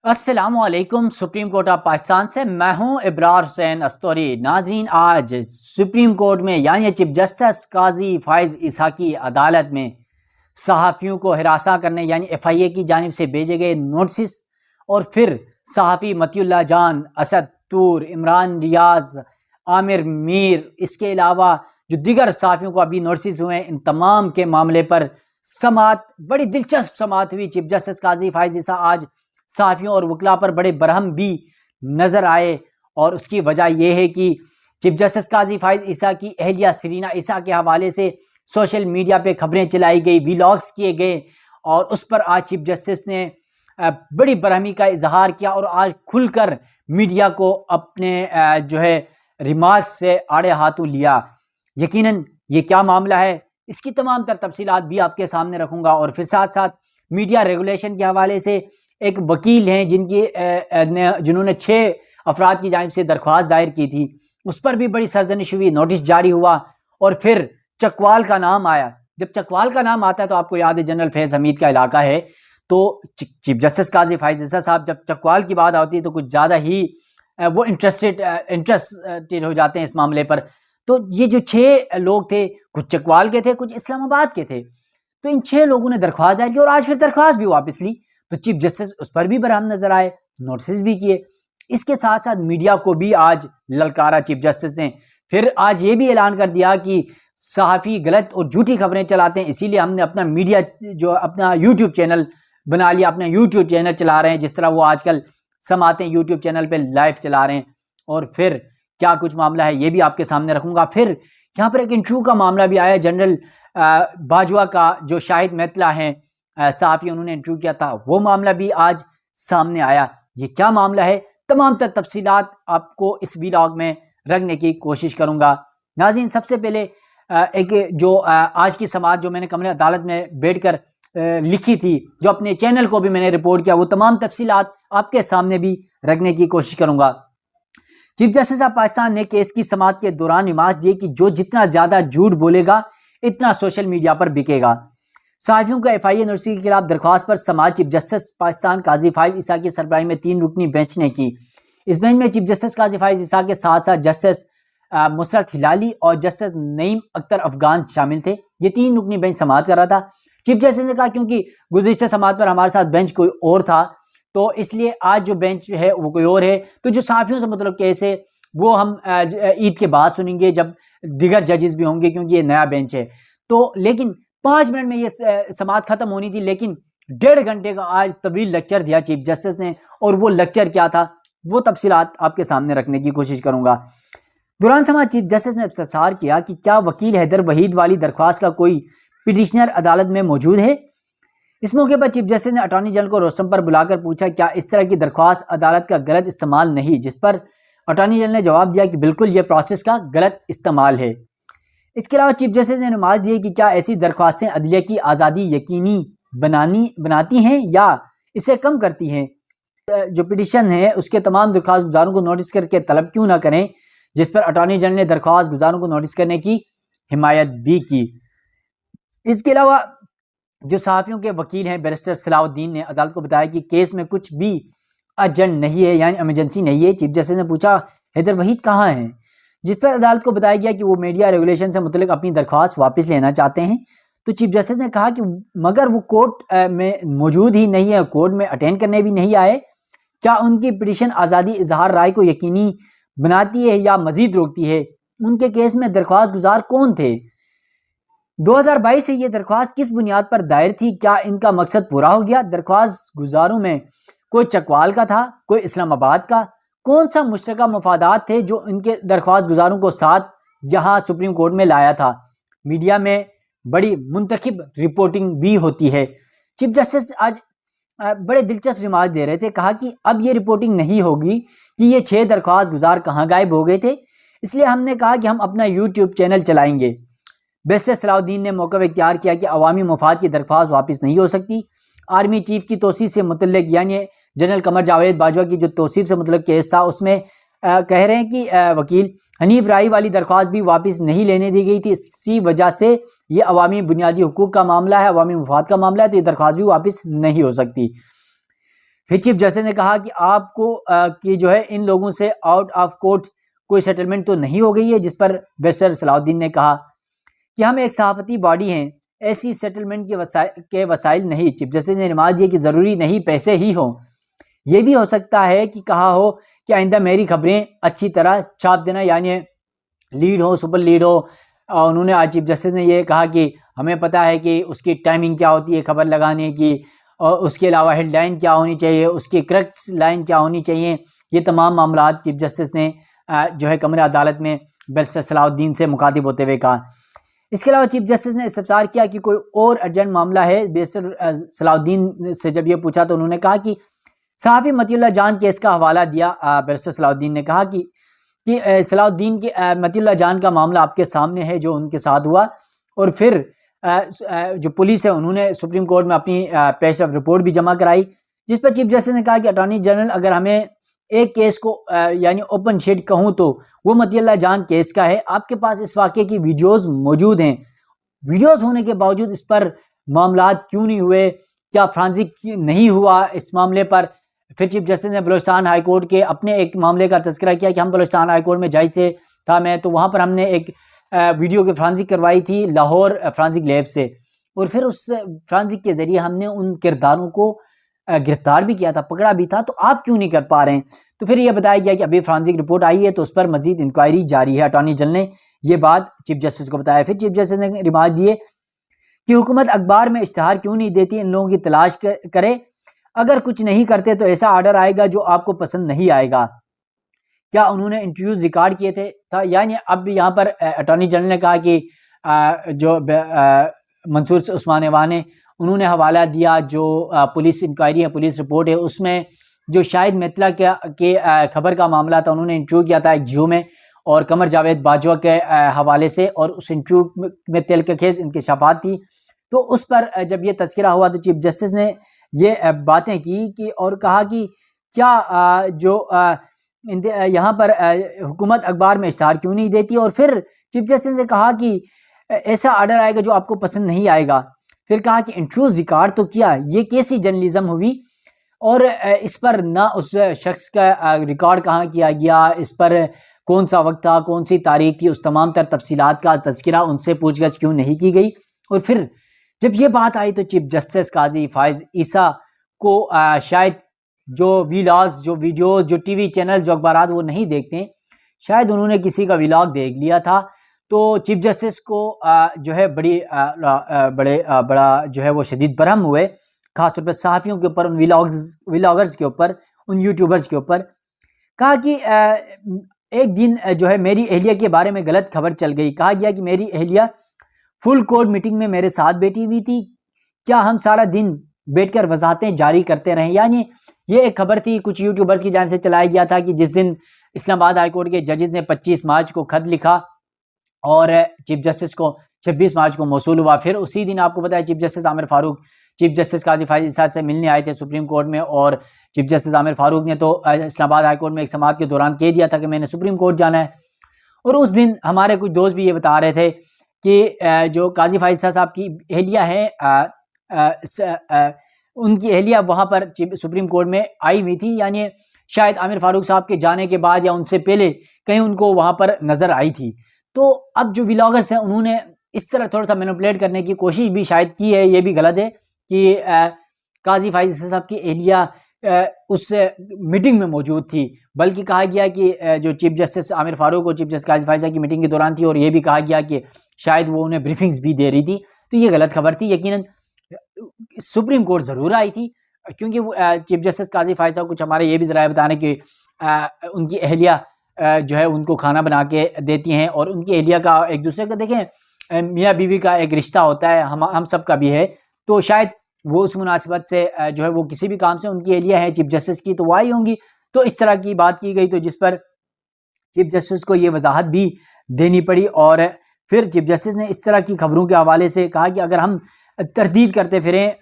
अस्सलामुअलैकुम। Supreme court of Pakistan से मैं हूं इब्रार हुसैन अस्तौरी। नाज़रीन, आज सुप्रीम कोर्ट में यानी चीफ जस्टिस काजी फाइज ईसा की अदालत में सहाफ़ियों को हिरासा करने यानी FIA की जानिब से भेजे गए नोटिस और फिर सहाफ़ी मतीउल्लाह जान, असद तूर, इमरान रियाज, आमिर मीर, इसके अलावा जो दीगर सहाफ़ियों को अभी नोटिस हुए हैं, इन तमाम के मामले पर समात, बड़ी दिलचस्प समात हुई। चीफ जस्टिस काजी फाइज ईसा आज सहाफ़ियों और वकला पर बड़े बरहम भी नज़र आए और उसकी वजह यह है कि चीफ जस्टिस काजी फाइज ईसा की अहलिया सरीना ईसा के हवाले से सोशल मीडिया पे खबरें चलाई गई, वीलॉग्स किए गए और उस पर आज चीफ जस्टिस ने बड़ी बरहमी का इजहार किया और आज खुलकर मीडिया को अपने जो है रिमार्क्स से आड़े हाथों लिया। यकीनन ये क्या मामला है, इसकी तमाम तर तफसीलात भी आपके सामने रखूँगा और फिर साथ साथ मीडिया रेगुलेशन के हवाले से एक वकील हैं जिन्होंने 6 अफराद की जानिब से दरख्वास्त दायर की थी, उस पर भी बड़ी सरजनिश हुई, नोटिस जारी हुआ और फिर चकवाल का नाम आया। जब चकवाल का नाम आता है तो आपको याद है जनरल फैज़ हमीद का इलाका है, तो चीफ जस्टिस काजी फाइज ईसा साहब जब चकवाल की बात आती है तो कुछ ज़्यादा ही वो इंटरेस्टेड हो जाते हैं इस मामले पर। तो ये जो 6 लोग थे, कुछ चकवाल के थे, कुछ इस्लामाबाद के थे, तो इन 6 लोगों ने दरख्वास्त दायर की और आज फिर दरख्वास्त भी वापस ली। तो चीफ जस्टिस उस पर भी बरहम नजर आए, नोटिस भी किए। इसके साथ साथ मीडिया को भी आज ललकारा चीफ जस्टिस ने। फिर आज ये भी ऐलान कर दिया कि सहाफ़ी गलत और झूठी खबरें चलाते हैं, इसीलिए हमने अपना मीडिया जो अपना यूट्यूब चैनल बना लिया, अपना यूट्यूब चैनल चला रहे हैं, जिस तरह वो आजकल समातें यूट्यूब चैनल पे लाइव चला रहे हैं। और फिर क्या कुछ मामला है ये भी आपके सामने रखूँगा। फिर यहाँ पर एक इंटरव्यू का मामला भी आया, जनरल बाजवा का जो शाहिद मैतला हैं सहाफ़ी, उन्होंने इंटरव्यू किया था, वो मामला भी आज सामने आया। ये क्या मामला है, तमाम तफसीलात आपको इस व्लॉग में रखने की कोशिश करूँगा। नाज़रीन, सबसे पहले एक जो आज की समात जो मैंने कमरे अदालत में बैठकर लिखी थी, जो अपने चैनल को भी मैंने रिपोर्ट किया, वो तमाम तफसीलात आपके सामने भी रखने की कोशिश करूँगा। चीफ जस्टिस ऑफ पाकिस्तान ने केस की समात के दौरान हिमायत दी कि जो जितना ज़्यादा झूठ बोलेगा इतना सोशल मीडिया पर बिकेगा। सहाफ़ियों का FIA नोटिस के खिलाफ दरख्वास्त पर समात चीफ जस्टिस पाकिस्तान काजी फाइज ईसा की सरबराही में 3 रुकनी बेंच ने की। इस बेंच में चीफ जस्टिस काजी फाइज ईसा के साथ साथ जस्टिस मुसरत हिलाली और जस्टिस नईम अख्तर अफगान शामिल थे। ये 3 रुकनी बेंच समात कर रहा था। चीफ जस्टिस ने कहा क्योंकि गुज़िश्ता समात पर हमारे साथ बेंच कोई और था, तो इसलिए आज जो बेंच है वो कोई और है, तो जो सहाफ़ियों से मतलब केस है वो हम ईद के बाद सुनेंगे जब दिगर जजेस भी होंगे, क्योंकि ये नया बेंच है। तो लेकिन 5 मिनट में ये समात खत्म होनी थी, लेकिन 1.5 घंटे का आज तवील लेक्चर दिया चीफ जस्टिस ने, और वो लेक्चर क्या था वो तफसीलात आपके सामने रखने की कोशिश करूंगा। दौरान समात चीफ जस्टिस ने इस्तफसार किया कि क्या वकील हैदर वहीद वाली दरख्वास्त का कोई पिटिशनर अदालत में मौजूद है। इस मौके पर चीफ जस्टिस ने अटॉर्नी जनरल को रोस्टम पर बुलाकर पूछा क्या इस तरह की दरख्वास्त अदालत का गलत इस्तेमाल नहीं, जिस पर अटॉर्नी जनरल ने जवाब दिया कि बिल्कुल ये प्रोसेस का गलत इस्तेमाल है। इसके अलावा चीफ जस्टिस ने नुमाइश दी कि क्या ऐसी दरख्वास्तें अदलिया की आज़ादी यकीनी बनाती हैं या इसे कम करती हैं। जो पिटिशन है उसके तमाम दरख्वास्त गुजारों को नोटिस करके तलब क्यों ना करें, जिस पर अटॉर्नी जनरल ने दरख्वास्त गुजारों को नोटिस करने की हिमायत भी की। इसके अलावा जो सहाफ़ियों के वकील हैं बैरिस्टर सलाउद्दीन ने अदालत को बताया कि केस में कुछ भी अर्जेंट नहीं है, यानी एमरजेंसी नहीं है। चीफ जस्टिस ने पूछा हैदर वहीद कहाँ हैं, जिस पर अदालत को बताया गया कि वो मीडिया रेगुलेशन से मुतल्लिक अपनी दरख्वास्त वापस लेना चाहते हैं। तो चीफ जस्टिस ने कहा कि मगर वो कोर्ट में मौजूद ही नहीं है, कोर्ट में अटेंड करने भी नहीं आए, क्या उनकी पिटिशन आज़ादी इजहार राय को यकीनी बनाती है या मजीद रोकती है। उनके केस में दरख्वास्त गुजार कौन थे, 2022 से ये दरख्वास्त किस बुनियाद पर दायर थी, क्या इनका मकसद पूरा हो गया। दरख्वास्त गुजारों में कोई चकवाल का था, कोई इस्लामाबाद का, कौन सा मुश्तरका मफादात थे जो इनके दरख्वास्त गुजारों को साथ यहाँ सुप्रीम कोर्ट में लाया था। मीडिया में बड़ी मुंतखब रिपोर्टिंग भी होती है। चीफ जस्टिस आज बड़े दिलचस्प रिमार्क दे रहे थे, कहा कि अब ये रिपोर्टिंग नहीं होगी कि ये 6 दरख्वास्त गुजार कहाँ गायब हो गए थे, इसलिए हमने कहा कि हम अपना यूट्यूब चैनल चलाएंगे। बैरिस्टर सलाउद्दीन ने मौका इख्तियार किया कि अवामी मफाद की दरख्वास्त वापस नहीं हो सकती। आर्मी चीफ की तौसीफ से मुतल्लिक यानी जनरल कमर जावेद बाजवा की जो तौसीफ से मुतल्लिक केस था उसमें कह रहे हैं कि वकील हनीफ राई वाली दरख्वास्त भी वापस नहीं लेने दी गई थी। इसी वजह से ये अवामी बुनियादी हुकूक का मामला है, अवामी मफाद का मामला है, तो ये दरख्वास्त भी वापस नहीं हो सकती। फिर चीफ जस्टिस ने कहा कि आपको कि जो है इन लोगों से आउट ऑफ कोर्ट कोई सेटलमेंट तो नहीं हो गई है, जिस पर बैरिस्टर सलाउद्दीन ने कहा कि हम एक सहाफ़ती बॉडी हैं, ऐसी सेटलमेंट के वसाइल नहीं। चीफ जस्टिस ने रिमार्क दिया कि ज़रूरी नहीं पैसे ही हों, ये भी हो सकता है कि कहा हो कि आइंदा मेरी खबरें अच्छी तरह छाप देना, यानी लीड हो, सुपर लीड हो। उन्होंने आज चीफ जस्टिस ने ये कहा कि हमें पता है कि उसकी टाइमिंग क्या होती है खबर लगाने की, और उसके अलावा हेडलाइन क्या होनी चाहिए, उसकी क्रक्स लाइन क्या होनी चाहिए। ये तमाम मामला चीफ जस्टिस ने जो है कमरे अदालत में बैरिस्टर सलाउद्दीन से मुखातिब होते हुए कहा। इसके अलावा चीफ जस्टिस ने इस्तफसार किया कि कोई और अर्जेंट मामला है। बैरिस्टर सलाउद्दीन से जब ये पूछा तो उन्होंने कहा कि सहाफ़ी मतीउल्लाह जान केस का हवाला दिया। बैरिस्टर सलाउद्दीन ने कहा कि सलाउद्दीन के मतीउल्लाह जान का मामला आपके सामने है जो उनके साथ हुआ, और फिर जो पुलिस है उन्होंने सुप्रीम कोर्ट में अपनी पेशरफ रिपोर्ट भी जमा कराई, जिस पर चीफ जस्टिस ने कहा कि अटॉर्नी जनरल अगर हमें एक केस को यानी ओपन शीट कहूँ तो वो मतीउल्लाह जान केस का है। आपके पास इस वाक़े की वीडियोज़ मौजूद हैं, वीडियोज़ होने के बावजूद इस पर मामला क्यों नहीं हुए, क्या फ्रांसिक नहीं हुआ इस मामले पर। फिर चीफ जस्टिस ने बलूचिस्तान हाई कोर्ट के अपने एक मामले का तज़किरा किया कि हम बलूचिस्तान हाई कोर्ट में जाए था मैं, तो वहाँ पर हमने एक वीडियो की फ्रांसिक करवाई थी लाहौर फ्रांसिक लैब से, और फिर उस फ्रांसिक के ज़रिए हमने उन किरदारों को गिरफ्तार भी किया था, पकड़ा भी था, तो आप क्यों नहीं कर पा रहे हैं। तो फिर यह बताया गया कि अभी फ्रांसिक रिपोर्ट आई है तो उस पर मजीद इंक्वायरी जारी है। अटॉर्नी जनरल ने यह बात चीफ जस्टिस को बताया। फिर चीफ जस्टिस ने रिमार्क दिए कि हुकूमत अखबार में इश्तहार क्यों नहीं देती, इन लोगों की तलाश करे, अगर कुछ नहीं करते तो ऐसा आर्डर आएगा जो आपको पसंद नहीं आएगा। क्या उन्होंने इंटरव्यूज रिकॉर्ड किए थे था, यानी अब यहाँ पर अटॉर्नी जनरल ने कहा कि जो मंसूर उस्मान एवान ने उन्होंने हवाला दिया जो पुलिस इंक्वायरी है, पुलिस रिपोर्ट है, उसमें जो शाहिद मित्तल के खबर का मामला था, उन्होंने इंटरव्यू किया था एक जियो में और कमर जावेद बाजवा के हवाले से, और उस इंटरव्यू में तेल के खेज इंकशाफात थी। तो उस पर जब ये तज़किरा हुआ तो चीफ जस्टिस ने ये बातें की कि और कहा कि क्या जो यहाँ पर हुकूमत अखबार में इश्तहार क्यों नहीं देती, और फिर चीफ जस्टिस ने कहा कि ऐसा आर्डर आएगा जो आपको पसंद नहीं आएगा। फिर कहा कि इंटरव्यूज रिकॉर्ड तो किया, ये कैसी जर्नलिज्म हुई, और इस पर ना उस शख्स का रिकॉर्ड कहाँ किया गया, इस पर कौन सा वक्त था, कौन सी तारीख थी, उस तमाम तर तफसीलात का तज़किरा उनसे पूछगछ क्यों नहीं की गई। और फिर जब ये बात आई तो चीफ जस्टिस काजी फाइज ईसा को शायद जो वीलॉग्स, जो वीडियोज़, जो टीवी चैनल, जो अखबारात वो नहीं देखते, शायद उन्होंने किसी का वीलॉग देख लिया था। तो चीफ जस्टिस को जो है बड़ा जो है वो शदीद बरहम हुए, खासतौर पर सहाफ़ियों के ऊपर, उन व्लॉगर्स के ऊपर, उन यूट्यूबर्स के ऊपर। कहा कि एक दिन जो है मेरी अहलिया के बारे में गलत खबर चल गई। कहा गया कि मेरी अहलिया फुल कोर्ट मीटिंग में मेरे साथ बैठी हुई थी, क्या हम सारा दिन बैठकर वजाहतें जारी करते रहें। यानी ये एक खबर थी, कुछ यूट्यूबर्स की जानिब से चलाया गया था कि जिस दिन इस्लामाबाद हाई कोर्ट के जजेस ने 25 मार्च को खत लिखा और चीफ जस्टिस को 26 मार्च को मौसूल हुआ। फिर उसी दिन आपको पता है chief justice Aamir Farooq chief justice Qazi Faez Isa से मिलने आए थे सुप्रीम कोर्ट में, और चीफ जस्टिस आमिर फारूक ने तो इस्लामाबाद हाई कोर्ट में एक समाअत के दौरान कह दिया था कि मैंने सुप्रीम कोर्ट जाना है। और उस दिन हमारे कुछ दोस्त भी ये बता रहे थे कि जो काजी फाइज ईसा साहब की अहलिया है, उनकी अहलिया वहाँ पर सुप्रीम कोर्ट में आई हुई थी, यानी शायद आमिर फारूक साहब के जाने के बाद या उनसे पहले कहीं उनको वहाँ पर नज़र आई थी। तो अब जो व्लॉगर्स हैं उन्होंने इस तरह थोड़ा सा मैनिपुलेट करने की कोशिश भी शायद की है। ये भी गलत है कि काजी फाइज ईसा साहब की अहलिया उस मीटिंग में मौजूद थी, बल्कि कहा गया कि जो चीफ जस्टिस आमिर फारूक और चीफ जस्टिस काजी फाइज ईसा की मीटिंग के दौरान थी, और ये भी कहा गया कि शायद वो उन्हें ब्रीफिंग्स भी दे रही थी। तो ये गलत खबर थी। यकीनन सुप्रीम कोर्ट ज़रूर आई थी, क्योंकि चीफ जस्टिस काजी फाइज ईसा कुछ हमारे ये भी ज़रा बताने कि उनकी अहलिया जो है उनको खाना बना के देती हैं, और उनकी अहलिया का एक दूसरे का देखें मियाँ बीवी का एक रिश्ता होता है, हम सब का भी है। तो शायद वो उस मुनासिबत से जो है वो किसी भी काम से उनकी अहलिया है चीफ जस्टिस की, तो वो आई होंगी। तो इस तरह की बात की गई, तो जिस पर चीफ जस्टिस को ये वजाहत भी देनी पड़ी। और फिर चीफ जस्टिस ने इस तरह की खबरों के हवाले से कहा कि अगर हम तरदीद करते फिरें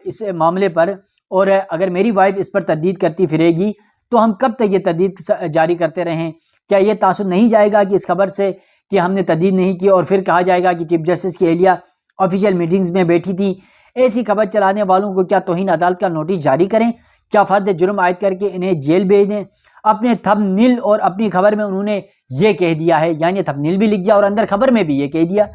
इस मामले पर, और अगर मेरी वाइफ इस पर तरदीद करती फिरेगी, तो हम कब तक ये तरदीद जारी करते रहें। क्या ये तासुर नहीं जाएगा कि इस खबर से कि हमने तरदीद नहीं की, और फिर कहा जाएगा कि चीफ जस्टिस की अहलिया ऑफिशियल मीटिंग्स में बैठी थी, ऐसी खबर चलाने वालों को क्या तौहीन अदालत का नोटिस जारी करें, क्या फर्द जुर्म आयद करके इन्हें जेल भेज दें। अपने थंबनेल और अपनी खबर में उन्होंने ये कह दिया है, यानी थंबनेल भी लिख दिया और अंदर खबर में भी ये कह दिया।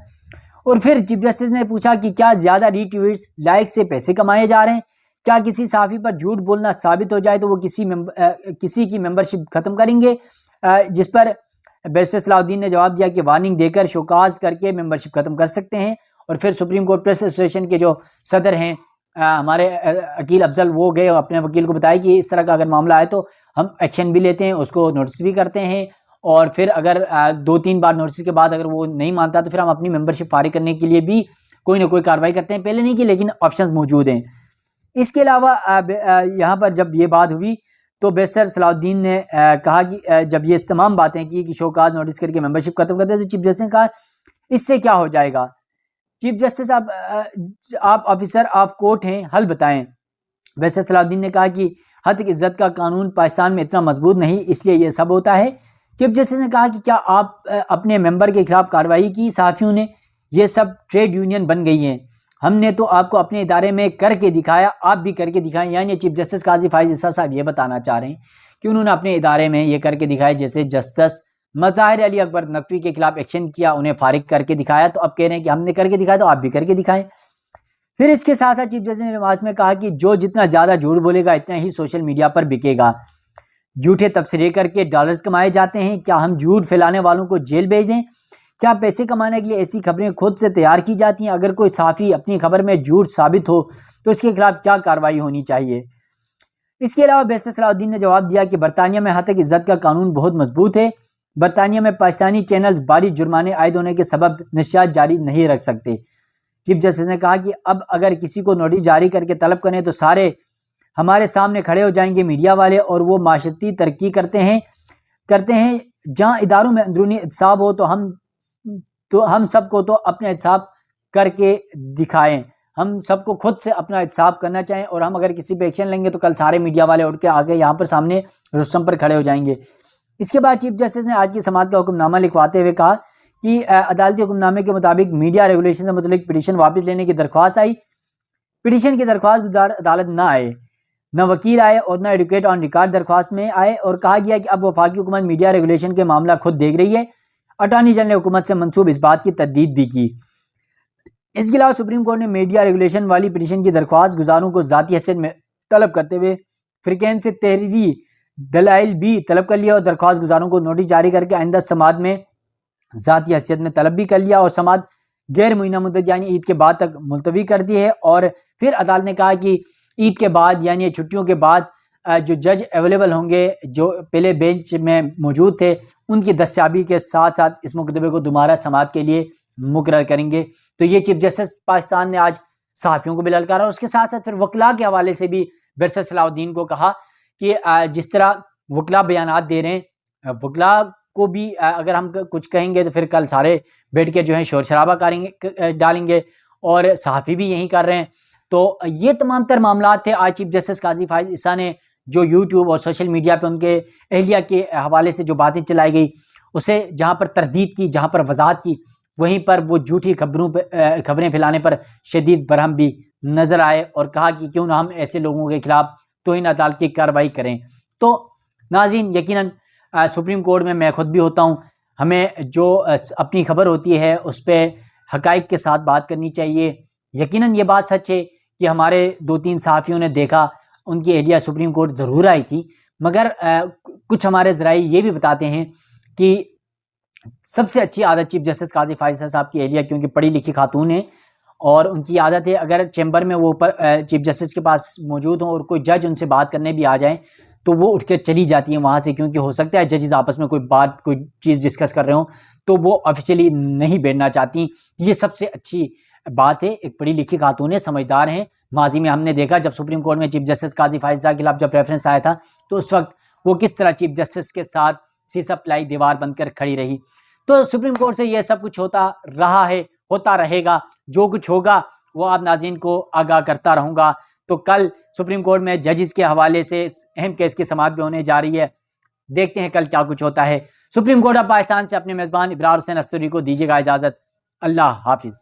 और फिर चीफ जस्टिस ने पूछा कि क्या ज़्यादा रीट्वीट्स लाइक से पैसे कमाए जा रहे हैं, क्या किसी सहाफ़ी पर झूठ बोलना साबित हो जाए तो वो किसी की मेंबरशिप ख़त्म करेंगे, जिस पर बैरिस्टर सलाहुद्दीन ने जवाब दिया कि वार्निंग देकर शोकाज करके मेंबरशिप ख़त्म कर सकते हैं। और फिर सुप्रीम कोर्ट प्रेस एसोसिएशन के जो सदर हैं हमारे अकील अफजल, वो गए और अपने वकील को बताया कि इस तरह का अगर मामला आए तो हम एक्शन भी लेते हैं, उसको नोटिस भी करते हैं, और फिर अगर 2-3 बार नोटिस के बाद अगर वो नहीं मानता तो फिर हम अपनी मेंबरशिप फारिग करने के लिए भी कोई ना कोई कार्रवाई करते हैं। पहले नहीं की, लेकिन ऑप्शंस मौजूद हैं। इसके अलावा यहाँ पर जब ये बात हुई तो बैरिस्टर सलाहुद्दीन ने कहा कि जब ये तमाम बातें की कि शोकाज नोटिस करके मेंबरशिप खत्म करते, तो चीफ जस्टिस ने कहा इससे क्या हो जाएगा। चीफ जस्टिस आप ऑफिसर ऑफ कोर्ट हैं, हल बताएं। बैरिस्टर सलाहुद्दीन ने कहा कि हद तक इज्जत का कानून पाकिस्तान में इतना मजबूत नहीं, इसलिए ये सब होता है। चीफ जस्टिस ने कहा कि क्या आप अपने मेंबर के खिलाफ कार्रवाई की, सहाफ़ियों ने, ये सब ट्रेड यूनियन बन गई हैं, हमने तो आपको अपने इदारे में करके दिखाया, आप भी करके दिखाएं। यानी चीफ जस्टिस काजी फाइज ईसा साहब ये बताना चाह रहे हैं कि उन्होंने अपने इदारे में ये करके दिखाया, जैसे जस्टिस मज़ाहिर अली अकबर नकवी के खिलाफ एक्शन किया, उन्हें फारिग करके दिखाया, तो अब कह रहे हैं कि हमने करके दिखाया तो आप भी करके दिखाएं। फिर इसके साथ साथ चीफ जस्टिस ने नमाज में कहा कि जो जितना ज़्यादा झूठ बोलेगा इतना ही सोशल मीडिया पर बिकेगा। झूठे तबसरे करके डॉलर्स कमाए जाते हैं, क्या हम झूठ फैलाने वालों को जेल भेज दें? क्या पैसे कमाने के लिए ऐसी खबरें खुद से तैयार की जाती हैं? अगर कोई सहाफ़ी अपनी खबर में झूठ साबित हो तो इसके खिलाफ क्या कार्रवाई होनी चाहिए? इसके अलावा बैरिस्टर सलाहुद्दीन ने जवाब दिया कि बरतानिया में हद तक इज्जत का कानून बहुत मजबूत है। बरतानिया में पाकिस्तानी चैनल्स भारी जुर्माने आयद होने के सबब नशियात जारी नहीं रख सकते। चीफ जस्टिस ने कहा कि अब अगर किसी को नोटिस जारी करके तलब करें तो सारे हमारे सामने खड़े हो जाएंगे मीडिया वाले, और वो माशरती तरक्की करते हैं जहाँ इदारों में अंदरूनी एहतसाब हो तो हम सबको तो अपने एहतसाब करके दिखाएं। हम सबको खुद से अपना एहतसाब करना चाहें, और हम अगर किसी पे एक्शन लेंगे तो कल सारे मीडिया वाले उठ के आगे यहाँ पर सामने रुस्तम पर खड़े हो जाएंगे। इसके बाद चीफ जस्टिस ने आज की समाअत का हुक्मनामा लिखवाते हुए कहा कि अदालती हुक्मनामे के मुताबिक मीडिया रेगुलेशन से मुतल्लिक पिटीशन वापस लेने की दरख्वास्त आई। पिटीशन की दरख्वास्त गुजार अदालत न आए, न वकील आए और न एडवोकेट ऑन रिकॉर्ड दरख्वास्त में आए, और कहा गया कि अब वफाकी हुकूमत मीडिया रेगुलेशन के मामला खुद देख रही है। अटॉर्नी जनरल ने हुकूमत से मंसूब इस बात की तस्दीद भी की। इसके अलावा सुप्रीम कोर्ट ने मीडिया रेगुलेशन वाली पिटीशन की दरख्वास्त गुजारों को ज़ाती हैसियत में तलब करते हुए फ्रीकेंस से तहरीरी दलाइल भी तलब कर लिया, और दरख्वास्त गुजारों को नोटिस जारी करके आइंदा समाअत में ज़ाती हैसियत में तलब भी कर लिया, और समाअत गैर मुइना मुद्दत यानी ईद के बाद तक मुलतवी कर दी है। और फिर अदालत ने कहा कि ईद के बाद यानी छुट्टियों के बाद जो जज अवेलेबल होंगे, जो पहले बेंच में मौजूद थे, उनकी दस्तयाबी के साथ साथ इस मुकदमे को दोबारा समाअत के लिए मुकर्रर करेंगे। तो ये चीफ जस्टिस पाकिस्तान ने आज सहाफ़ियों को भी ललकारा, और उसके साथ साथ फिर वकला के हवाले से भी बैरिस्टर सलाहुद्दीन को कहा कि जिस तरह वकला बयानात दे रहे हैं, वकला को भी अगर हम कुछ कहेंगे तो फिर कल सारे बैठ के जो है शोर शराबा करेंगे, डालेंगे, और सहाफ़ी भी यही कर रहे हैं। तो ये तमाम तर मामला थे आज चीफ जस्टिस काजी फाइज ईसा ने जो यूट्यूब और सोशल मीडिया पे उनके अहलिया के हवाले से जो बातें चलाई गई, उसे जहाँ पर तरदीद की, जहाँ पर वजाहत की, वहीं पर वो झूठी खबरें फैलाने पर शदीद बरहम भी नज़र आए, और कहा कि क्यों ना हम ऐसे लोगों के खिलाफ तौहीन अदालत की कार्रवाई करें। तो नाज़रीन, यकीनन सुप्रीम कोर्ट में मैं खुद भी होता हूँ, हमें जो अपनी खबर होती है उस पर हक़ाइक़ के साथ बात करनी चाहिए। यकीनन ये बात सच है कि हमारे 2-3 सहाफ़ियों ने देखा, उनकी एहलिया सुप्रीम कोर्ट ज़रूर आई थी, मगर कुछ हमारे ज़राए ये भी बताते हैं कि सबसे अच्छी आदत चीफ जस्टिस काजी फाइज साहब की एहलिया, क्योंकि पढ़ी लिखी खातून है, और उनकी आदत है अगर चैम्बर में वो ऊपर चीफ जस्टिस के पास मौजूद हों और कोई जज उनसे बात करने भी आ जाए तो वो उठ कर चली जाती हैं वहाँ से, क्योंकि हो सकता है जजेस आपस में कोई चीज़ डिस्कस कर रहे हों तो वो ऑफिशियली नहीं बैठना चाहती। ये सबसे अच्छी बात है, एक पढ़ी लिखी खातून है, समझदार हैं। माजी में हमने देखा जब सुप्रीम कोर्ट में चीफ जस्टिस काजी फाइज के खिलाफ जब रेफरेंस आया था तो उस वक्त वो किस तरह चीफ जस्टिस के साथ सीसा प्लाई दीवार बनकर खड़ी रही। तो सुप्रीम कोर्ट से यह सब कुछ होता रहा है, होता रहेगा, जो कुछ होगा वो आप नाज़रीन को आगाह करता रहूँगा। तो कल सुप्रीम कोर्ट में जजेस के हवाले से अहम केस की समाअत भी होने जा रही है, देखते हैं कल क्या कुछ होता है। सुप्रीम कोर्ट ऑफ पाकिस्तान से अपने मेज़बान इब्रार हुसैन अस्तरी को दीजिएगा इजाज़त। अल्लाह हाफिज़।